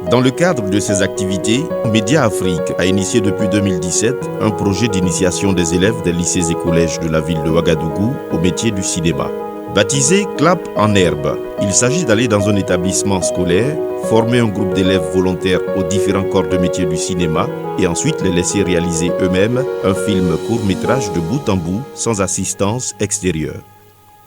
Dans le cadre de ces activités, Média Afrique a initié depuis 2017 un projet d'initiation des élèves des lycées et collèges de la ville de Ouagadougou au métier du cinéma. Baptisé Clap en herbe, il s'agit d'aller dans un établissement scolaire, former un groupe d'élèves volontaires aux différents corps de métier du cinéma et ensuite les laisser réaliser eux-mêmes un film court-métrage de bout en bout sans assistance extérieure.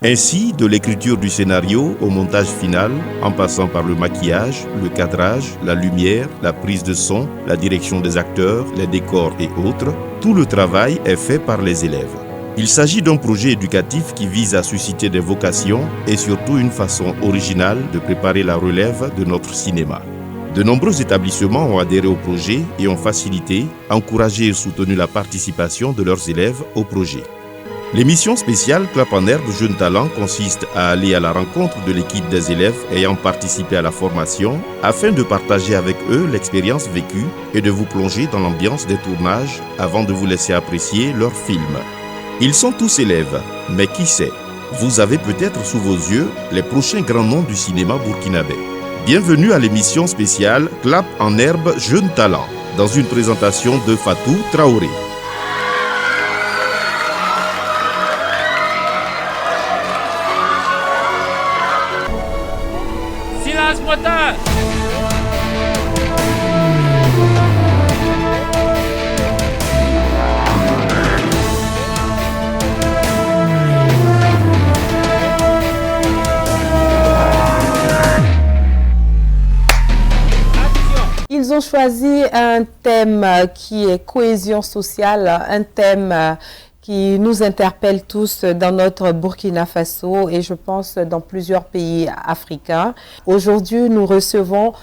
Ainsi, de l'écriture du scénario au montage final, en passant par le maquillage, le cadrage, la lumière, la prise de son, la direction des acteurs, les décors et autres, tout le travail est fait par les élèves. Il s'agit d'un projet éducatif qui vise à susciter des vocations et surtout une façon originale de préparer la relève de notre cinéma. De nombreux établissements ont adhéré au projet et ont facilité, encouragé et soutenu la participation de leurs élèves au projet. L'émission spéciale Clap en herbe Jeunes Talents consiste à aller à la rencontre de l'équipe des élèves ayant participé à la formation afin de partager avec eux l'expérience vécue et de vous plonger dans l'ambiance des tournages avant de vous laisser apprécier leur film. Ils sont tous élèves, mais qui sait, vous avez peut-être sous vos yeux les prochains grands noms du cinéma burkinabé. Bienvenue à l'émission spéciale Clap en herbe Jeunes Talents dans une présentation de Fatou Traoré. Silence moteur! Ils ont choisi un thème qui est cohésion sociale, un thème qui nous interpelle tous dans notre Burkina Faso et je pense dans plusieurs pays africains. Aujourd'hui, nous recevons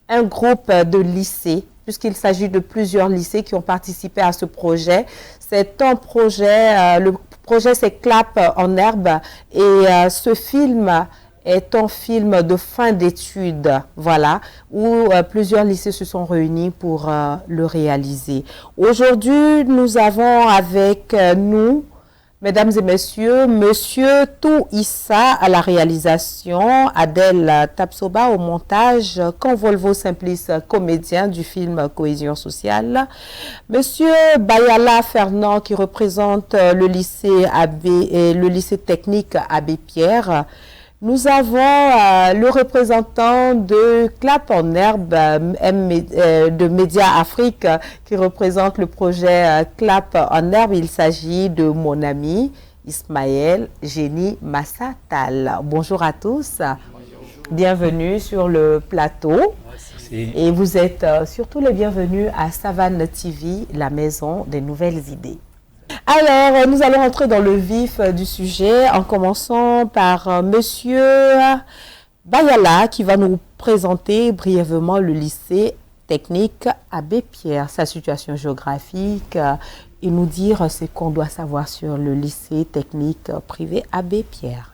un groupe de lycées, puisqu'il s'agit de plusieurs lycées qui ont participé à ce projet. C'est un projet, le projet c'est Clap en herbe et ce film est un film de fin d'études, voilà, où plusieurs lycées se sont réunis pour le réaliser. Aujourd'hui, nous avons avec nous, mesdames et messieurs, Monsieur Tou Issa à la réalisation, Adèle Tapsoba au montage, Convolvo Simplice, comédien du film Cohésion sociale, Monsieur Bayala Fernand qui représente le lycée le lycée technique Abbé Pierre. Nous avons le représentant de Clap en herbe de Média Afrique qui représente le projet Clap en herbe. Il s'agit de mon ami Ismaël Génie Massatal. Bonjour à tous. Bonjour. Bienvenue sur le plateau. Merci. Et vous êtes surtout les bienvenus à Savane TV, la maison des nouvelles idées. Alors, nous allons entrer dans le vif du sujet en commençant par Monsieur Bayala qui va nous présenter brièvement le lycée technique Abbé Pierre, sa situation géographique et nous dire ce qu'on doit savoir sur le lycée technique privé Abbé Pierre.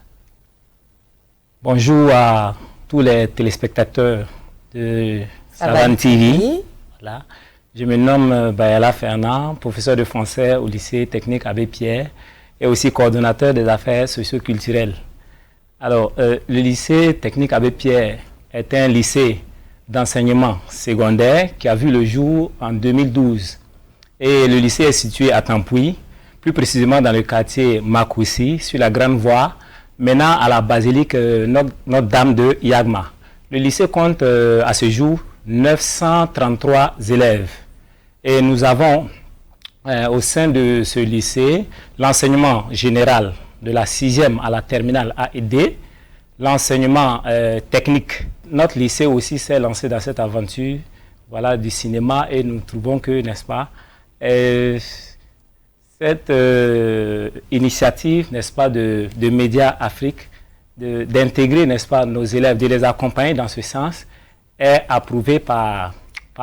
Bonjour à tous les téléspectateurs de Savane TV. Voilà. Je me nomme Bayala Fernand, professeur de français au lycée technique Abbé Pierre et aussi coordonnateur des affaires socio-culturelles. Alors, le lycée technique Abbé Pierre est un lycée d'enseignement secondaire qui a vu le jour en 2012. Et le lycée est situé à Tampoui, plus précisément dans le quartier Makoussi, sur la Grande Voie, menant à la basilique Notre-Dame de Yagma. Le lycée compte à ce jour 933 élèves. Et nous avons au sein de ce lycée l'enseignement général de la 6e à la terminale A et D, l'enseignement technique. Notre lycée aussi s'est lancé dans cette aventure, voilà, du cinéma et nous trouvons que, n'est-ce pas, cette initiative, n'est-ce pas, de Média Afrique, d'intégrer, n'est-ce pas, nos élèves, de les accompagner dans ce sens, est approuvée par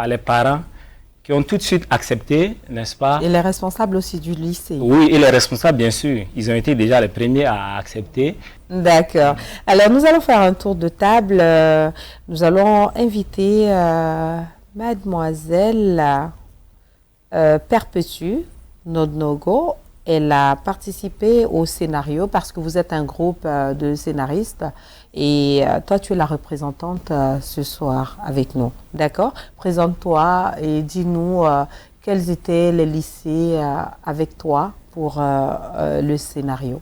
les parents qui ont tout de suite accepté, n'est-ce pas? Et les responsables aussi du lycée. Oui, et les responsables, bien sûr. Ils ont été déjà les premiers à accepter. D'accord. Alors, nous allons faire un tour de table. Nous allons inviter mademoiselle Perpétue Nodnogo elle a participé au scénario parce que vous êtes un groupe de scénaristes et toi, tu es la représentante ce soir avec nous. D'accord? Présente-toi et dis-nous quels étaient les lycées avec toi pour le scénario.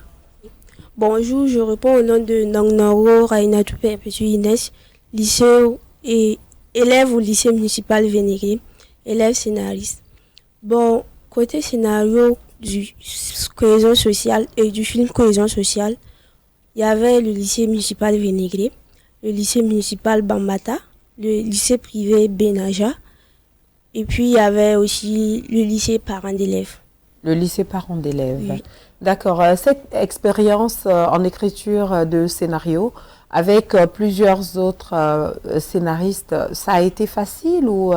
Bonjour, je réponds au nom de Nangnaro Rainatou Perpétue Inès, lycée et élève au lycée municipal Vénégré, élève scénariste. Bon, côté scénario du cohésion sociale et du film cohésion sociale, il y avait le lycée municipal Vénégré, le lycée municipal Bambata, le lycée privé Benaja, et puis il y avait aussi le lycée parents d'élèves. Le lycée parents d'élèves. Oui. D'accord. Cette expérience en écriture de scénario avec plusieurs autres scénaristes, ça a été facile ou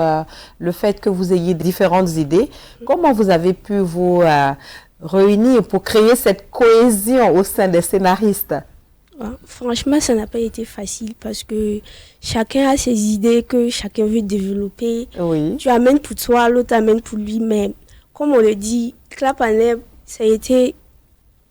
le fait que vous ayez différentes idées, comment vous avez pu vous réunir pour créer cette cohésion au sein des scénaristes? Franchement, ça n'a pas été facile parce que chacun a ses idées que chacun veut développer. Oui. Tu amènes pour toi, l'autre amène pour lui, mais comme on le dit, Clap en Herbe, ça a été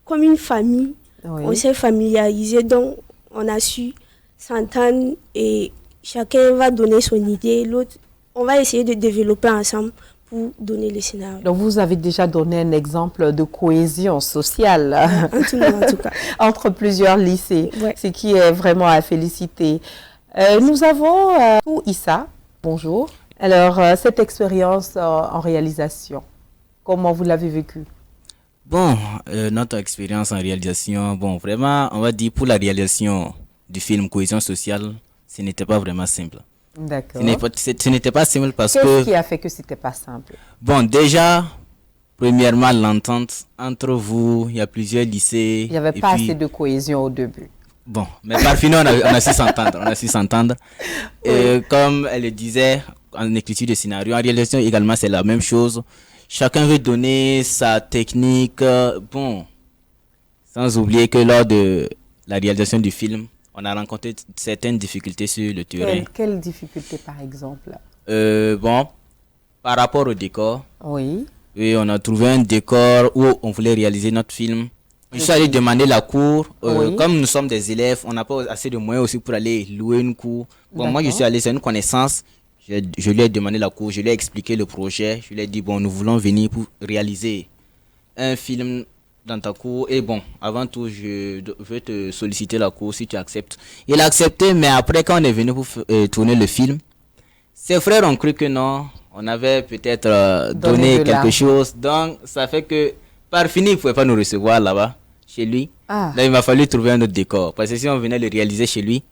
comme une famille. Oui. On s'est familiarisé, donc on a su s'entendre et chacun va donner son idée. L'autre, on va essayer de développer ensemble pour donner le scénario. Donc, vous avez déjà donné un exemple de cohésion sociale En tout cas. entre plusieurs lycées, Ouais. ce qui est vraiment à féliciter. Nous avons Issa. Bonjour. Alors, cette expérience en réalisation, comment vous l'avez vécue? Bon, notre expérience en réalisation, bon, vraiment, on va dire pour la réalisation du film Cohésion sociale, ce n'était pas vraiment simple. D'accord. Ce n'était pas simple parce Qu'est-ce que, qui a fait que c'était pas simple? bon, déjà, premièrement, l'entente entre vous, il y a plusieurs lycées. Il n'y avait et pas puis, assez de cohésion au début. Bon, mais par final, on a su s'entendre, on a su s'entendre. Et comme elle le disait, en écriture de scénario, en réalisation également, c'est la même chose. Chacun veut donner sa technique, bon, sans oublier que lors de la réalisation du film, on a rencontré certaines difficultés sur le terrain. Quelle difficulté, par exemple? Bon, par rapport au décor, Oui. oui, on a trouvé un décor où on voulait réaliser notre film. Je suis allé demander la cour. Oui. Comme nous sommes des élèves, on n'a pas assez de moyens aussi pour aller louer une cour. Bon, moi, je D'accord. suis allé, c'est une connaissance. Je lui ai demandé la cour, je lui ai expliqué le projet. Je lui ai dit, bon, nous voulons venir pour réaliser un film dans ta cour. Et bon, avant tout, je veux te solliciter la cour si tu acceptes. Il a accepté, mais après, quand on est venu pour tourner le film, ses frères ont cru que non. On avait peut-être donné de quelque l'argent. chose. Donc, ça fait que, par fini, il ne pouvait pas nous recevoir là-bas, chez lui. Ah. Là, il m'a fallu trouver un autre décor. Parce que si on venait le réaliser chez lui,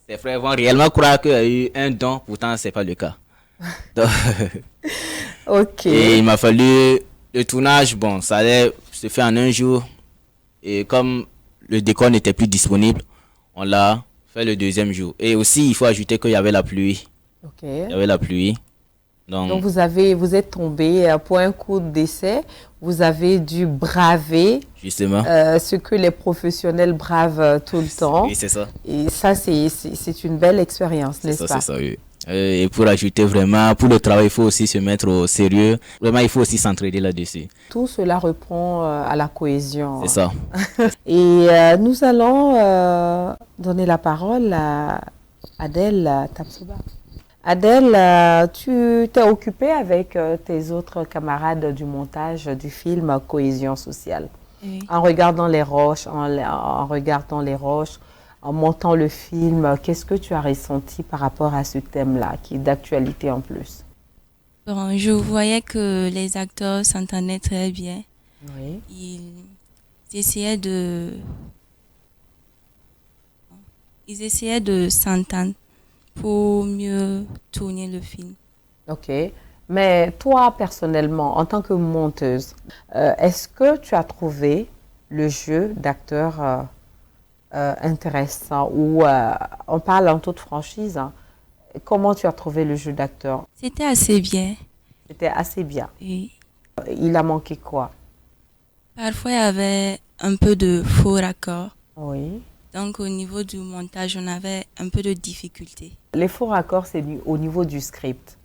ses frères vont réellement croire qu'il y a eu un don. Pourtant, ce n'est pas le cas. Donc, Ok. et il m'a fallu le tournage. Bon, ça allait se faire en un jour. Et comme le décor n'était plus disponible, on l'a fait le deuxième jour. Et aussi, il faut ajouter qu'il y avait la pluie. Ok. Il y avait la pluie. Donc vous êtes tombé pour un coup d'essai. Vous avez dû braver Justement. ce que les professionnels bravent tout le temps. Oui, c'est ça. Et ça, c'est une belle expérience, C'est n'est-ce ça, pas? c'est ça, oui. Et pour ajouter vraiment, pour le travail, il faut aussi se mettre au sérieux. Vraiment, il faut aussi s'entraider là-dessus. Tout cela répond à la cohésion. C'est ça. Et nous allons donner la parole à Adèle Tapsoba. Adèle, tu t'es occupée avec tes autres camarades du montage du film Cohésion sociale. Oui. En regardant les roches, en regardant les roches, en montant le film, qu'est-ce que tu as ressenti par rapport à ce thème-là, qui est d'actualité en plus? Bon, je voyais que les acteurs s'entendaient très bien. Oui. Ils essayaient de s'entendre pour mieux tourner le film. Ok. Mais toi, personnellement, en tant que monteuse, est-ce que tu as trouvé le jeu d'acteur intéressant ou on parle en toute franchise, hein, comment tu as trouvé le jeu d'acteur? C'était assez bien. C'était assez bien. Et Il a manqué quoi? parfois, il y avait un peu de faux raccords. Oui. Donc, au niveau du montage, on avait un peu de difficulté. Les faux raccords, c'est au niveau du script.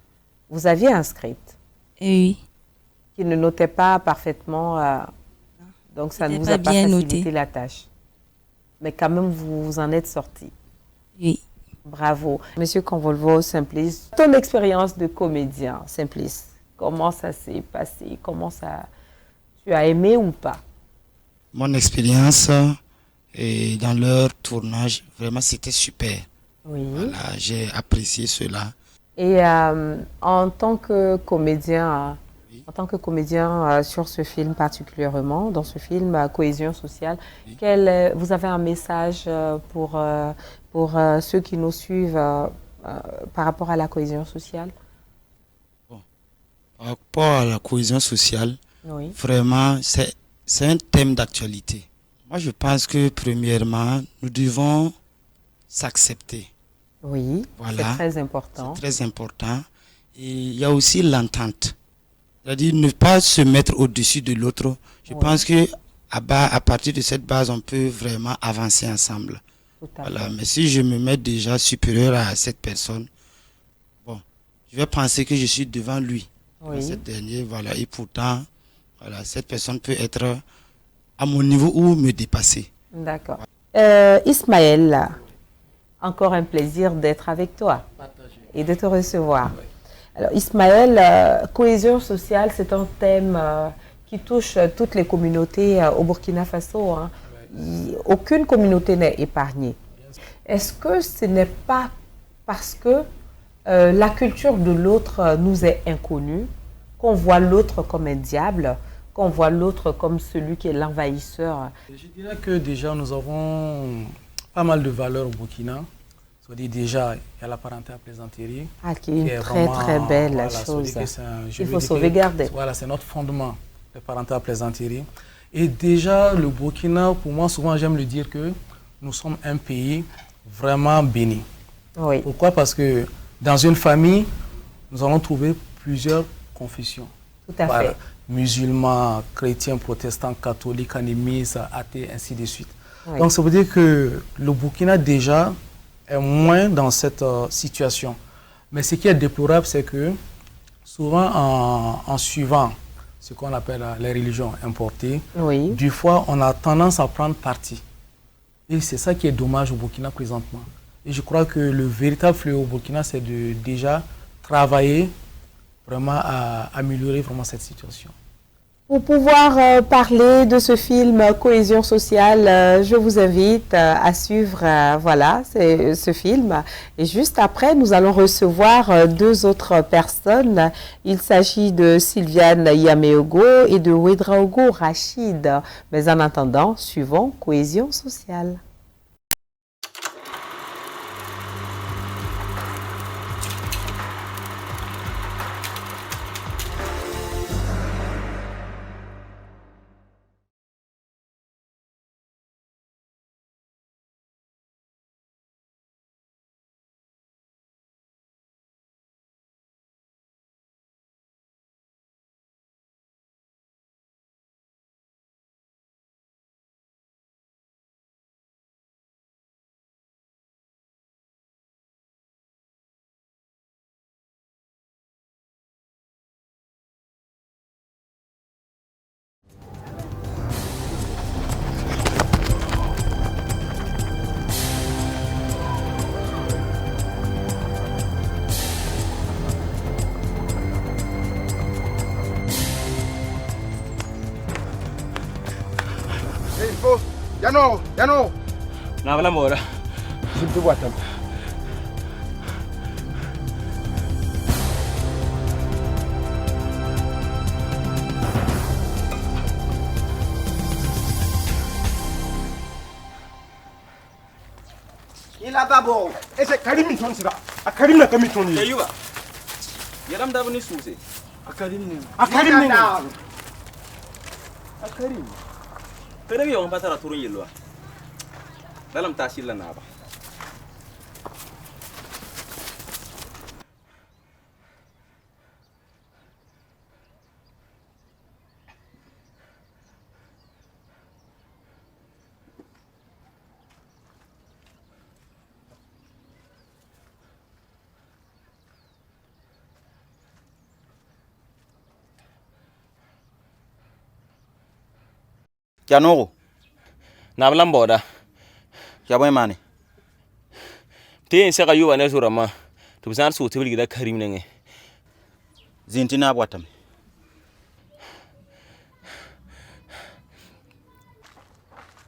Vous aviez un script Et oui, qui ne notait pas parfaitement Donc, ça ne C'était vous pas a pas bien facilité noté. la tâche. Mais quand même, vous vous en êtes sorti. Oui. Bravo. Monsieur Convolvo, Simplice, ton expérience de comédien, Simplice, comment ça s'est passé? Tu as aimé ou pas? Mon expérience dans leur tournage, vraiment, c'était super. Oui. Voilà, j'ai apprécié cela. Et en tant que comédien, Oui. sur ce film particulièrement, dans ce film Cohésion sociale, Oui. vous avez un message pour ceux qui nous suivent par rapport à la cohésion sociale? Bon. Par rapport à la cohésion sociale, Oui. vraiment, c'est un thème d'actualité. Moi, je pense que premièrement, nous devons s'accepter. Oui, Voilà. c'est très important. C'est très important. Et il y a aussi l'entente. C'est-à-dire ne pas se mettre au-dessus de l'autre. Je Oui. pense que à partir de cette base, on peut vraiment avancer ensemble. Tout à Voilà. fait. Mais si je me mets déjà supérieur à cette personne, bon, je vais penser que je suis devant lui, devant Oui. cette dernière, voilà. Et pourtant, voilà, cette personne peut être à mon niveau ou me dépasser. D'accord. Ismaël, encore un plaisir d'être avec toi et de te recevoir. Alors, Ismaël, cohésion sociale, c'est un thème qui touche toutes les communautés au Burkina Faso, hein. Aucune communauté n'est épargnée. Est-ce que ce n'est pas parce que la culture de l'autre nous est inconnue, qu'on voit l'autre comme un diable, qu'on voit l'autre comme celui qui est l'envahisseur? Je dirais que déjà nous avons pas mal de valeurs au Burkina. C'est-à-dire déjà, il y a la parenté à plaisanterie. Ah, qui est une est très vraiment, très belle voilà, chose. c'est-à-dire que c'est Il faut sauvegarder. Voilà, c'est notre fondement, la parenté à plaisanterie. Et déjà, le Burkina, pour moi, souvent j'aime le dire que nous sommes un pays vraiment béni. Oui, Pourquoi? Parce que dans une famille, nous allons trouver plusieurs confessions. tout à Voilà. fait. Musulmans, chrétiens, protestants, catholiques, animistes, athées, ainsi de suite. Oui. Donc ça veut dire que le Burkina déjà est moins dans cette situation. Mais ce qui est déplorable, c'est que souvent en suivant ce qu'on appelle les religions importées, Oui, du fois on a tendance à prendre parti. Et c'est ça qui est dommage au Burkina présentement. Et je crois que le véritable fléau au Burkina, c'est de déjà travailler vraiment à améliorer vraiment cette situation. pour pouvoir parler de ce film Cohésion sociale, je vous invite à suivre voilà, ce film. Et juste après, nous allons recevoir deux autres personnes. Il s'agit de Sylviane Yameogo et de Ouedraogo Rachid. Mais en attendant, suivons Cohésion sociale. Yano, Yano. Na wala mora. Zibu watam. Ila babo. Ese Karim ton sira. A Karim na kami ton. Yeyuba. Yaram da bani suse. A Karim ne. A Karim ne. A Karim. Tere bi on patara turun yelwa. Dalam tasil na ba. Janoro. Nablam boda. Jaboy mane. Te saka yuba ne surama. To bizan so te bilgida karim nenge. Zintina bwatam.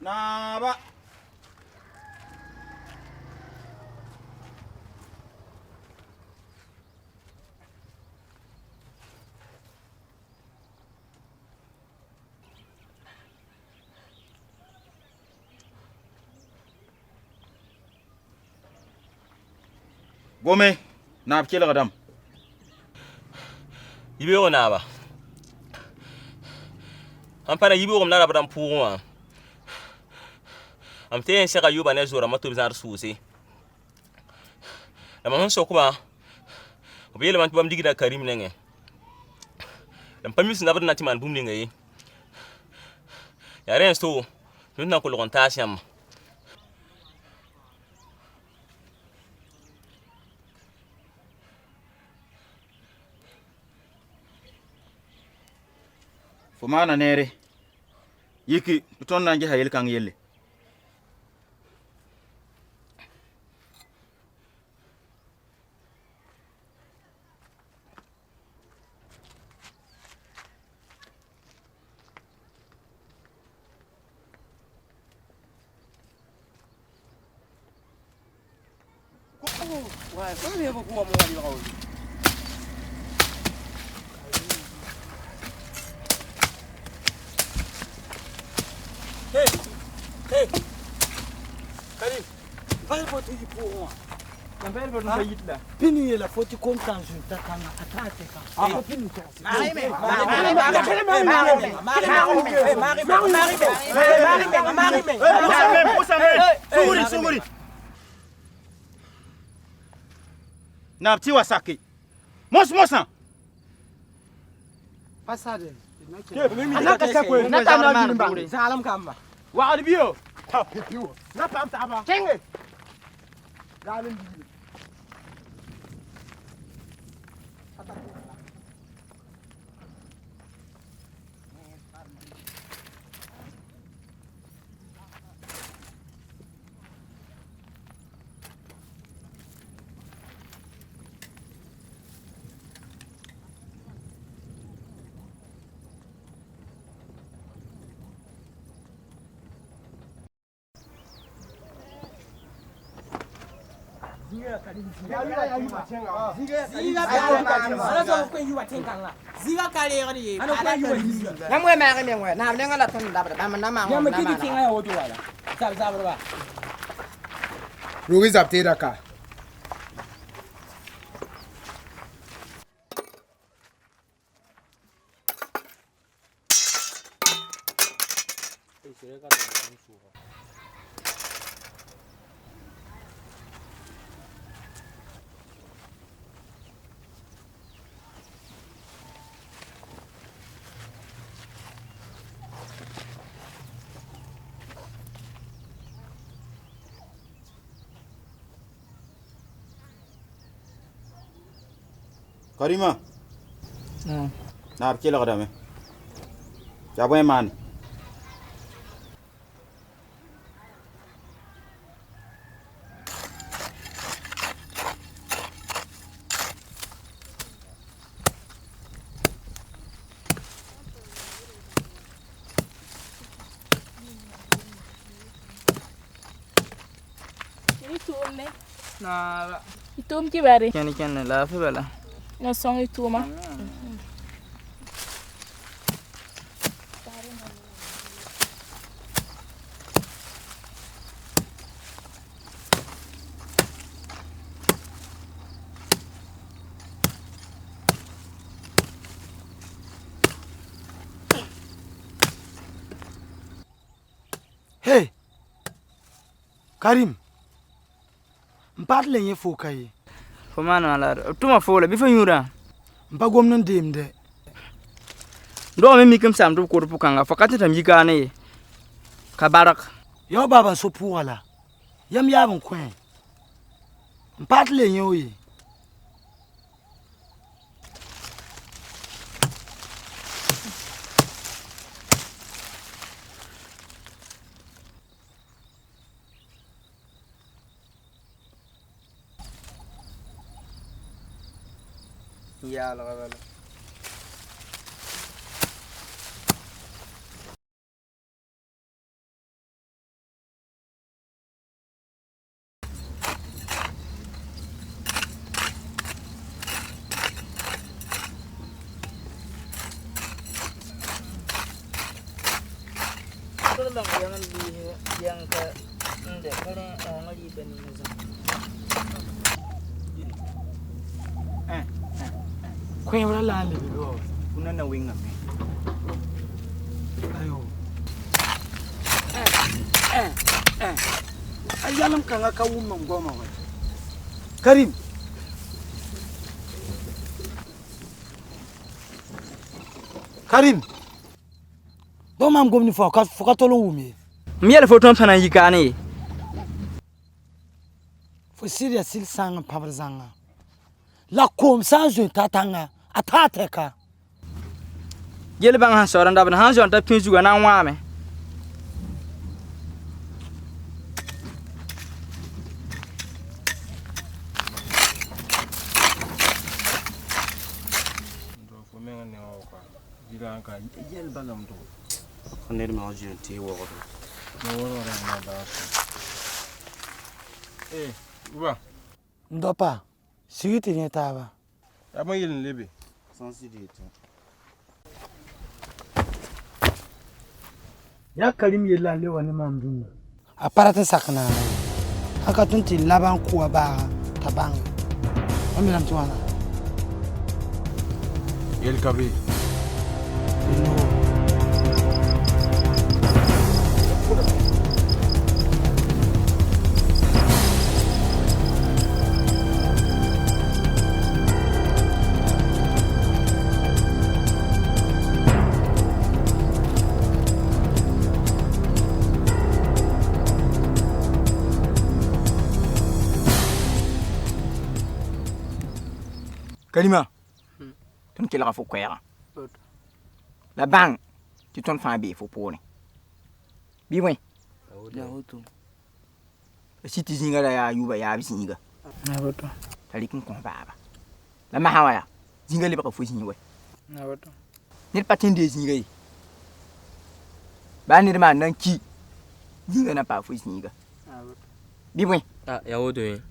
Naba. Gome, na abkele gadam. Yibe na ba. Am para yibe na radam pour. Am te en seka yuba ne zora matu bizar suusi. La mamon sokuba. Obiyele man bam digida karim nenge. Lam pamis na badna timan bum nenge. Ya ren sto, nuna ko lontasiam. Fumana nere. Yiki, buton nanje hayel kang yelle. Wah, kau ni apa kuah muat dia kau? Hey, hey, Karim, vai botar de porra. Também vou não ir lá. Pini ela foi te contar junto da cana atrás de cá. Ah, pini tô. Mari. Napti wasaki. Mosan. Passade. Anaka sakwe. Nata na binimba. Salam kamba. Wa adbiyo. Ha, piyo. Na pam taba. Kenge. Galim bi. Ruiz aptera ka. Karima. Na abkele gadam. Jaboy mane. Nah, itu mungkin bari. Kian lah, apa bala? Ngasong itu mah. Hey, Karim. Mparle nye foka ye. Fomana ala. Tuma fola bifa yura. Mpa gomnan demde. Ndo me mikim sam do ko pukanga fakati tam yigane. Kabarak. Yo baba so puwala. Yam yabon kwen. Mparle nye oye. Ya la wala. Kalau bang jangan yang ke ndek kalau orang di benih Kwen wala la le do. kuna na winga me. Ayo. Ayalam kanga ka wumma ngoma wa. Karim. Karim. Bo mam gomni fo ka tolo wumi. Miel foto sana yikani. Fo serious sil sanga pabrzanga. La kom sanzu tatanga atateka. Yel bang han soran da ban han jon ta pinju ga nan wa me. Yel bagam do. Oner ma oji nti wo go. No wo ra na da. Uba. Ndopa. Sigiti ni taba. Aba yelin lebe. Sensibilité. Ya Karim yella le wani mamdun. Aparata sakna. Haka tunti laban kuwa ba tabang. Amiram tuana. Yel kabe. Kalima. Ton kila fo kwera. La bang. Tu ton fa be fo pone. Bi wen. Ya hoto. Si ti zinga da ya yuba ya bi zinga. Na hoto. Talikin kon baba. La mahawaya. Zinga le ba fo zinga we. Na hoto. Nil patin de zinga yi. Ba ni ma nan ki. Zinga na pa fo zinga. Na hoto. Bi wen. Ah, ya woto yin.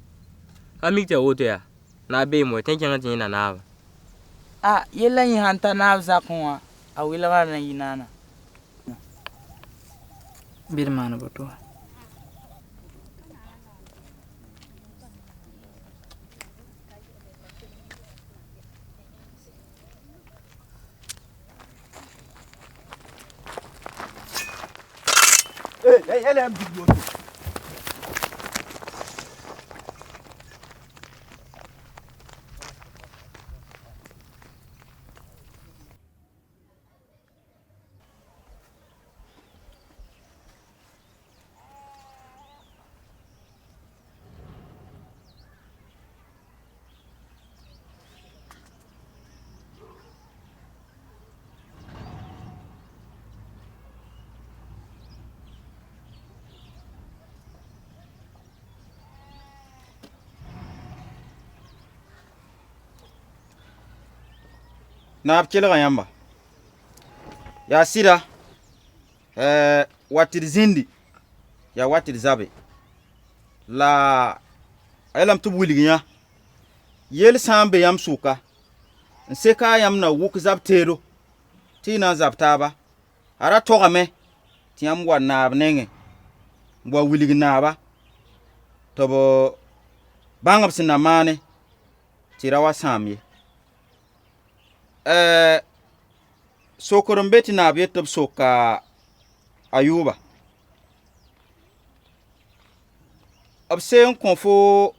Amik ta woto ya. Na be mo ten kan tin na na. Ah, yella yi hanta na za konwa. A wila ga na yinana. Bir mana boto. Elle est un big boy. na abkelga yamba ya sida watir zindi ya watir zabe la alam tu buliginya yel sambe yam suka nseka yam na wuk zabtero tina zabtaba ara togame tiam wa nab nenge wa wiligna tobo bangab sinamane tirawa samye sokoron beti na biye tab soka ayuba absen konfo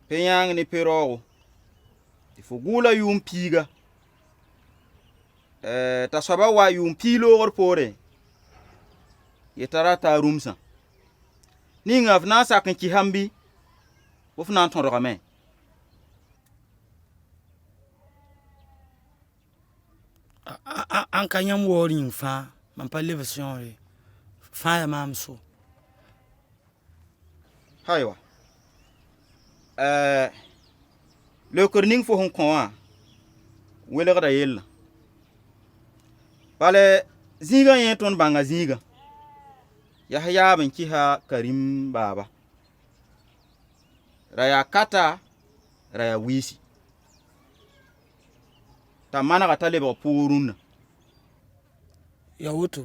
penyang ni pero ifo gula yum piga ta saba wa yum pilo or pore yetara ta rumsa ni ngaf na sakin ki hambi wofna ton rogame an kanyam worin fa man pa leversion re fa ya mamso haywa le korning fo hon kon welgda yella bale zĩigã yẽ tõnd bãnga zĩigã yaa yaab n kɩsa Karim baaba ra yaa kata ra yaa wiisi t'a manega t'a lebg poor rũnnã ya woto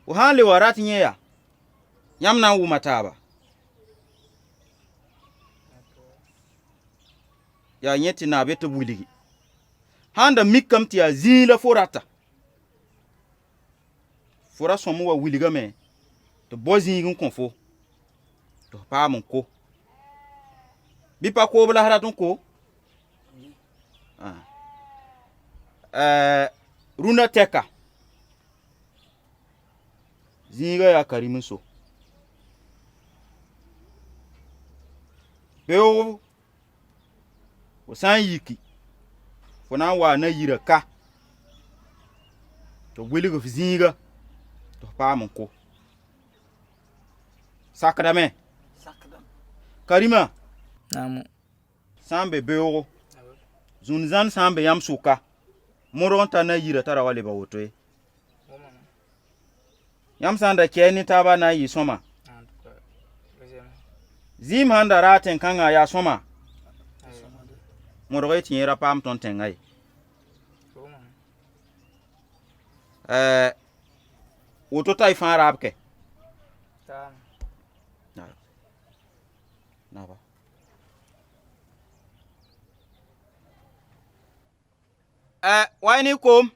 fo sã n le wa rat yẽ yaa yãmb na n wʋma taaba yaa yẽ tɩ naab tɩ b wilgi sã n da mikame tɩ yaa zĩig la fo rata fo ra sõm wa wilgame tɩ bao zĩig n kõ fo tɩ f paam n ko bɩ pa koob la f rat n ko rũnã tɛka zĩigã yaa Karim n so beoogo fo sã n yiki fo na n waa na yirã ka tɩ wilg f zĩiga tɩ f paam n ko sakdame Karima sã n be beoogo zũn zãn sã n be yãmb sʋka modg n tar na yirã tara wa leba woto ye yãmb sã n da kɛɛ ne taaba na n yɩ sõma zɩɩm sã n da raa tẽn-kãngã yaa sõma modg ye tɩ yẽra paam tõnd tẽngã ye woto t'a y fãa raab kɛ naba wa ni kom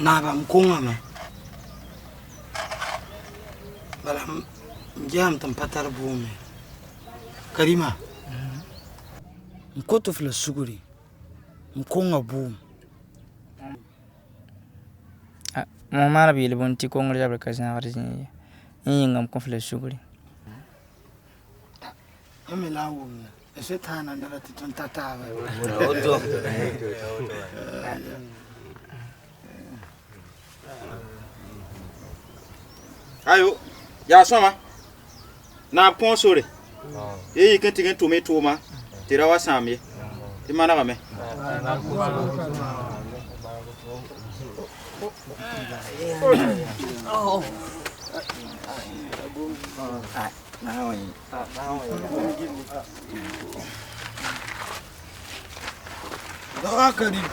naaba m kɔŋame bala m jam tɩ m pa tar buume Karima m koto f la sugri m kɔŋa buum mo maana bɩ yel-bõn tɩ kɔngr yabr ka zãagd zĩig ye yĩngame kõ f la sugri yã me la n wʋmna y soe tãana n dala tɩ tõnd ta taaba ayo yaa sõma naab kõo sore ye yik n tɩg n tʋm y tʋʋma tɩ ra wa sãam ye tɩ manegame Daga Karim.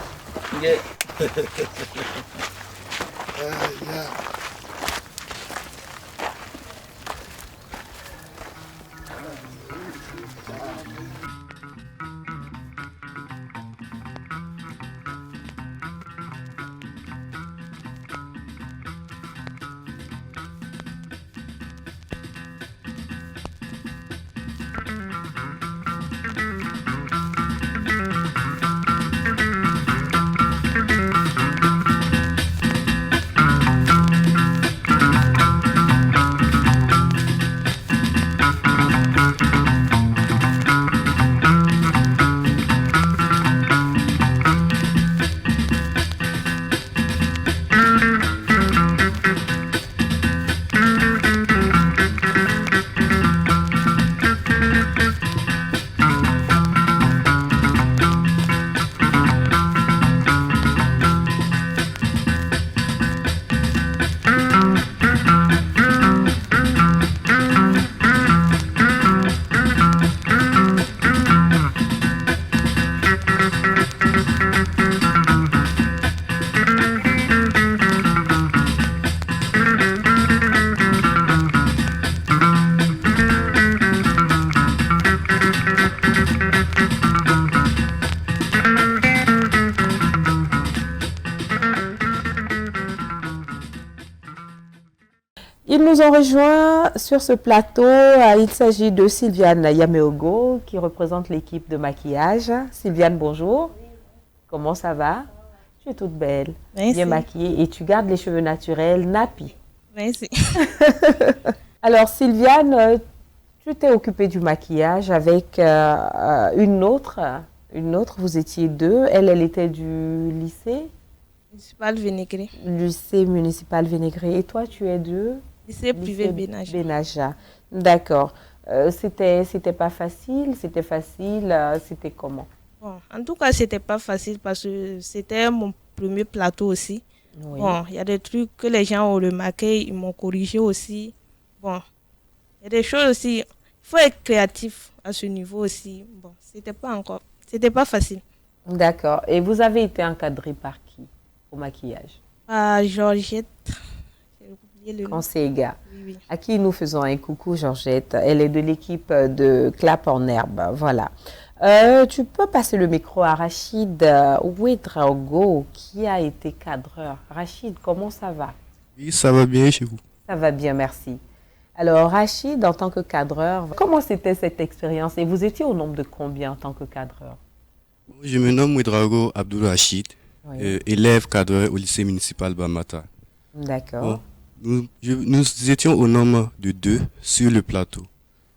Ils nous ont rejoints sur ce plateau. Il s'agit de Sylviane Yameogo qui représente l'équipe de maquillage. Sylviane, bonjour. Comment ça va? Tu es toute belle, bien maquillée et tu gardes les cheveux naturels, nappy. Merci. Alors Sylviane, tu t'es occupée du maquillage avec une autre, vous étiez deux. Elle était du lycée municipal Vénégré. Lycée municipal Vénégré. Et toi, tu es de lycée privé Benaja. D'accord. C'était pas facile, c'était facile, c'était comment? Bon, en tout cas, c'était pas facile parce que c'était mon premier plateau aussi. Oui. Bon, il y a des trucs que les gens ont remarqué, ils m'ont corrigé aussi. Bon, il y a des choses aussi. Il faut être créatif à ce niveau aussi. Bon, c'était pas facile. D'accord. Et vous avez été encadré par qui au maquillage? Georgette. Conseil oui. À qui nous faisons un coucou, Georgette. Elle est de l'équipe de Clap en herbe. Voilà. Tu peux passer le micro à Rachid Ouedraogo, qui a été cadreur. Rachid, comment ça va? Oui, ça va bien chez vous. Ça va bien, merci. Alors, Rachid, en tant que cadreur, comment c'était cette expérience? Et vous étiez au nombre de combien en tant que cadreur? Je me nomme Ouedraogo Abdul Rachid, élève cadreur au lycée municipal Bamata. D'accord. Bon, nous étions au nombre de 2 sur le plateau.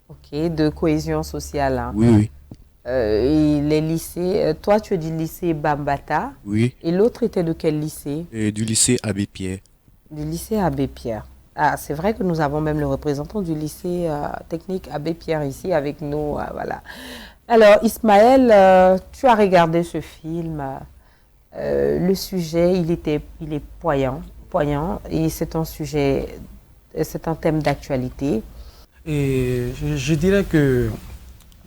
Ok, de cohésion sociale. Hein. Oui, oui. Et les lycées, toi tu es du lycée Bambata. Oui. Et l'autre était de quel lycée? Du lycée Abbé Pierre. Du lycée Abbé Pierre. Ah, c'est vrai que nous avons même le représentant du lycée technique Abbé Pierre ici avec nous. Voilà. Alors Ismaël, tu as regardé ce film. Le sujet, il est poignant et c'est un sujet, c'est un thème d'actualité. Et je dirais que,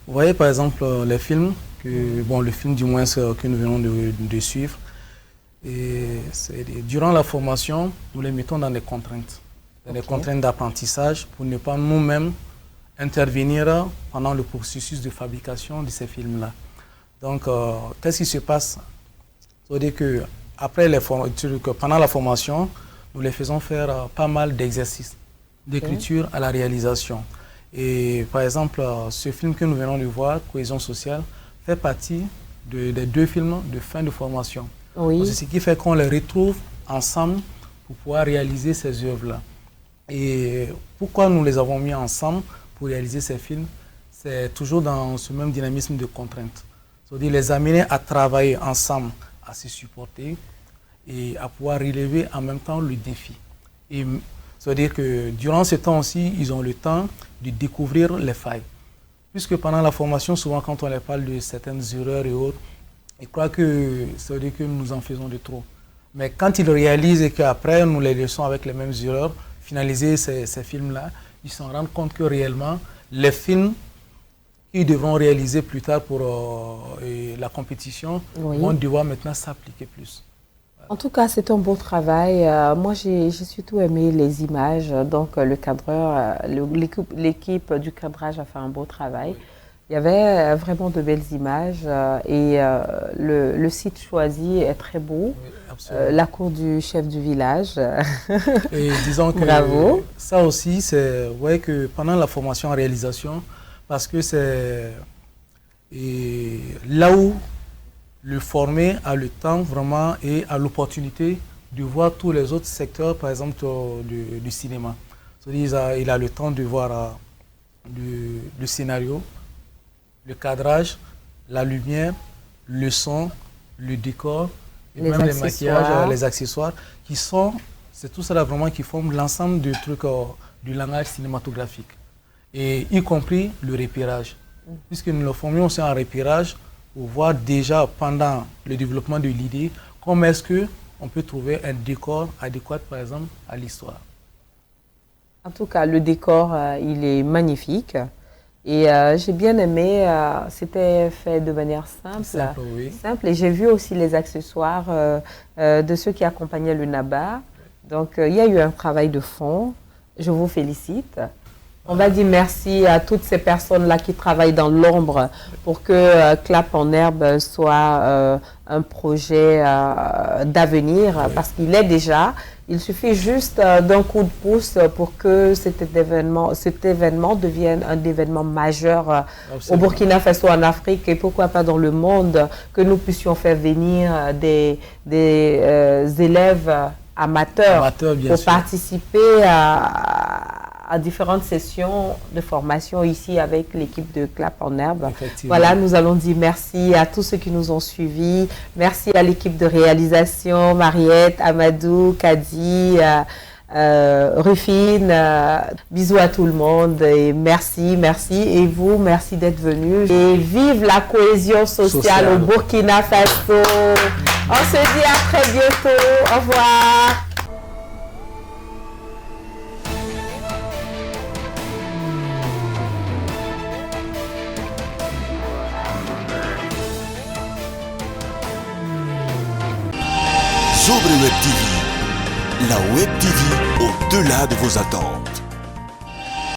vous voyez par exemple les films, le film du moins que nous venons de suivre, et durant la formation, nous les mettons dans des contraintes, des contraintes d'apprentissage pour ne pas nous-mêmes intervenir pendant le processus de fabrication de ces films-là. Donc, qu'est-ce qui se passe? C'est-à-dire que pendant la formation, nous les faisons faire pas mal d'exercices d'écriture à la réalisation. Et par exemple, ce film que nous venons de voir, Cohésion sociale, fait partie des 2 films de fin de formation. Oui. C'est ce qui fait qu'on les retrouve ensemble pour pouvoir réaliser ces œuvres-là. Et pourquoi nous les avons mis ensemble pour réaliser ces films? C'est toujours dans ce même dynamisme de contrainte. C'est-à-dire les amener à travailler ensemble, à se supporter et à pouvoir relever en même temps le défi. Et c'est-à-dire que durant ce temps aussi, ils ont le temps de découvrir les failles. Puisque pendant la formation, souvent quand on leur parle de certaines erreurs et autres, ils croient que ça veut dire que nous en faisons de trop. Mais quand ils réalisent et qu'après nous les laissons avec les mêmes erreurs, finaliser ces films-là, ils se rendent compte que réellement, les films qu'ils devront réaliser plus tard pour la compétition vont devoir maintenant s'appliquer plus. En tout cas, c'est un beau travail. Moi, j'ai surtout aimé les images. Donc, le cadreur, l'équipe du cadrage a fait un beau travail. Il y avait vraiment de belles images et le site choisi est très beau. La cour du chef du village. Et disons que bravo. Ça aussi, c'est ouais, que pendant la formation en réalisation, parce que c'est là où le formé a le temps vraiment et a l'opportunité de voir tous les autres secteurs, par exemple du cinéma. C'est-à-dire il a le temps de voir le scénario, le cadrage, la lumière, le son, le décor, et même les maquillages, les accessoires, c'est tout cela vraiment qui forme l'ensemble du truc du langage cinématographique. Et y compris le repérage. Puisque nous le formions aussi en repérage, pour voir déjà pendant le développement de l'idée, comment est-ce qu'on peut trouver un décor adéquat, par exemple, à l'histoire. En tout cas, le décor, il est magnifique. Et j'ai bien aimé, c'était fait de manière simple. Simple. Et j'ai vu aussi les accessoires de ceux qui accompagnaient le NABA. Donc, il y a eu un travail de fond. Je vous félicite. On va dire merci à toutes ces personnes-là qui travaillent dans l'ombre pour que Clap en herbe soit un projet d'avenir, parce qu'il est déjà. Il suffit juste d'un coup de pouce pour que cet événement devienne un événement majeur au Burkina Faso, en Afrique et pourquoi pas dans le monde, que nous puissions faire venir des élèves amateurs pour participer à différentes sessions de formation ici avec l'équipe de Clap en herbe. Voilà, nous allons dire merci à tous ceux qui nous ont suivis. Merci à l'équipe de réalisation, Mariette, Amadou, Kadi, Rufine. Bisous à tout le monde et merci. Et vous, merci d'être venus. Et vive la cohésion sociale au Burkina Faso. On se dit à très bientôt. Au revoir. Sobre Web TV, la Web TV au-delà de vos attentes.